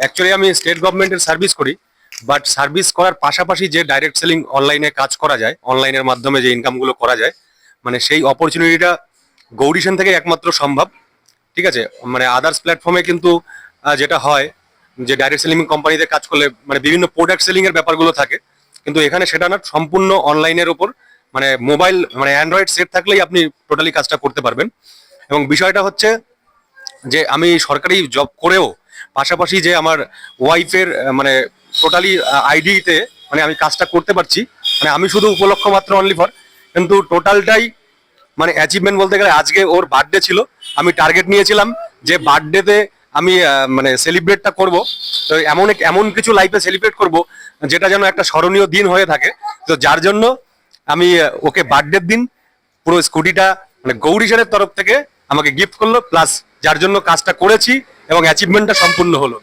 Actually আমি state গভর্নমেন্টের service করি, বাট সার্ভিস করার পাশাপাশি যে ডাইরেক্ট সেলিং অনলাইনে কাজ করা যায়, অনলাইনের মাধ্যমে যে ইনকামগুলো করা যায়, মানে সেই অপরচুনিটিটা গৌরিশন থেকে একমাত্র সম্ভব। ঠিক আছে, মানে আদার্স প্ল্যাটফর্মে কিন্তু যেটা হয় যে ডাইরেক্ট সেলিং কোম্পানিতে কাজ করলে মানে বিভিন্ন প্রোডাক্ট সেলিং এর ব্যাপারগুলো থাকে, কিন্তু এখানে সেটা না, সম্পূর্ণ অনলাইনের উপর, মানে মোবাইল মানে অ্যান্ড্রয়েড সেট থাকলেই আপনি টোটালি কাজটা করতে পারবেন। এবং বিষয়টা হচ্ছে যে আমি সরকারি জব করেও পাশাপাশি যে আমার ওয়াইফের মানে টোটালি আইডিতে মানে আমি কাজটা করতে পারছি, মানে আমি শুধু উপলক্ষ মাত্র অনলি ফর, কিন্তু টোটালটাই মানে অ্যাচিভমেন্ট বলতে গেলে আজকে ওর বার্থডে ছিল, আমি টার্গেট নিয়েছিলাম যে বার্থডেতে আমি মানে সেলিব্রেটটা করব। তো এমন কিছু লাইফে সেলিব্রেট করব যেটা যেন একটা স্মরণীয় দিন হয়ে থাকে। তো যার জন্য আমি ওকে বার্থডের দিন পুরো স্কুটিটা মানে গৌরীশনের তরফ থেকে আমাকে গিফট করলো, প্লাস যার জন্য কাজটা করেছি এবং অ্যাচিভমেন্টটা সম্পূর্ণ হলো।